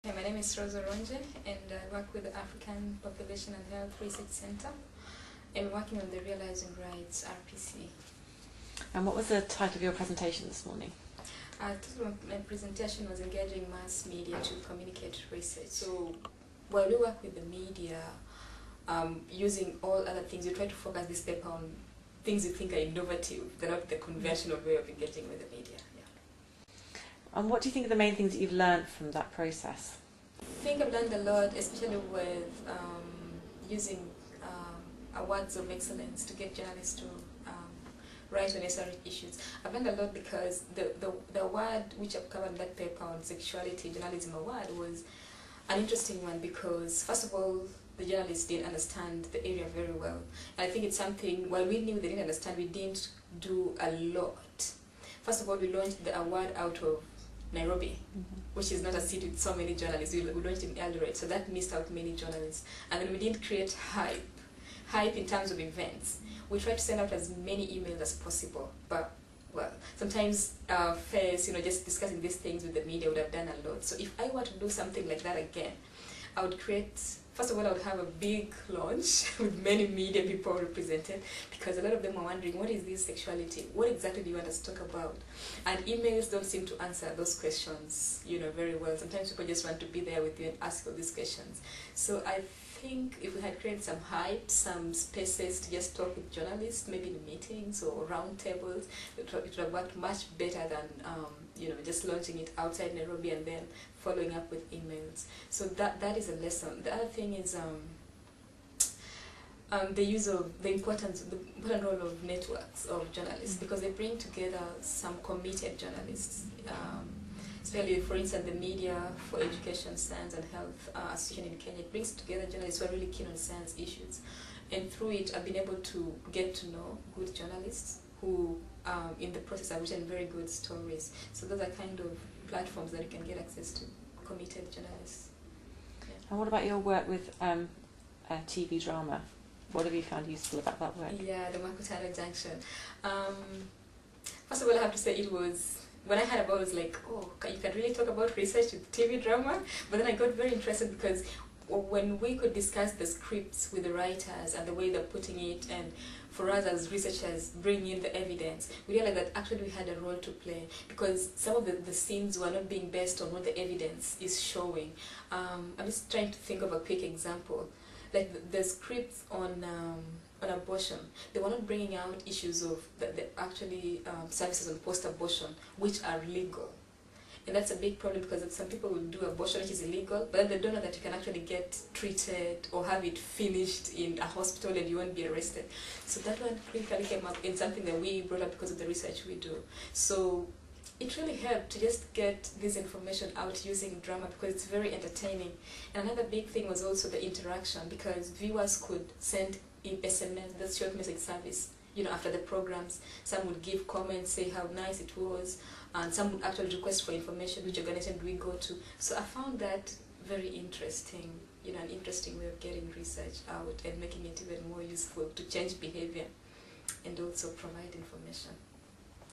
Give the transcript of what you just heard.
Hey, my name is Rosa Ronje and I work with the African Population and Health Research Center. I'm working on the Realizing Rights RPC. And what was the title of your presentation this morning? My presentation was engaging mass media to communicate research. So while we work with the media, using all other things, we try to focus this paper on things we think are innovative. They're not the conventional way of engaging with the media. And what do you think are the main things that you've learned from that process? I think I've learned a lot, especially with using awards of excellence to get journalists to write on necessary issues. I've learned a lot because the award which I've covered in that paper on Sexuality Journalism Award was an interesting one because, first of all, the journalists didn't understand the area very well. And I think it's something, while we knew they didn't understand, we didn't do a lot. First of all, we launched the award out of Nairobi, which is not a city with so many journalists. We launched in Eldoret, so that missed out many journalists. And then we didn't create hype in terms of events. We tried to send out as many emails as possible, but well, sometimes fairs, just discussing these things with the media would have done a lot. So if I were to do something like that again, I would create, first of all, I would have a big launch with many media people represented, because a lot of them are wondering, what is this sexuality? What exactly do you want us to talk about? And emails don't seem to answer those questions, very well. Sometimes people just want to be there with you and ask all these questions. So I think if we had created some hype, some spaces to just talk with journalists, maybe in meetings or round tables, it would have worked much better than just launching it outside Nairobi and then following up with emails. So that is a lesson. The other thing is the important role of networks of journalists, because they bring together some committed journalists. Especially, for instance, the Media for Education, Science and Health Association in Kenya. It brings together journalists who are really keen on science issues. And through it, I've been able to get to know good journalists who, in the process, have written very good stories. So those are kind of platforms that you can get access to committed journalists. Yeah. And what about your work with TV drama? What have you found useful about that work? Yeah, the Makutano Junction. First of all, I have to say it was, when I heard about it, I was like, oh, you can really talk about research with TV drama? But then I got very interested because when we could discuss the scripts with the writers and the way they're putting it, and for us as researchers bringing in the evidence, we realized that actually we had a role to play, because some of the scenes were not being based on what the evidence is showing. I'm just trying to think of a quick example. Like the scripts on abortion, they were not bringing out issues of the services on post-abortion, which are legal. And that's a big problem, because some people will do abortion which is illegal, but then they don't know that you can actually get treated or have it finished in a hospital and you won't be arrested. So that one critically came up in something that we brought up because of the research we do. So it really helped to just get this information out using drama, because it's very entertaining. And another big thing was also the interaction, because viewers could send in SMS, that's short message service, after the programs. Some would give comments, say how nice it was, and some would actually request for information, which organization do we go to. So I found that very interesting, an interesting way of getting research out and making it even more useful to change behavior and also provide information.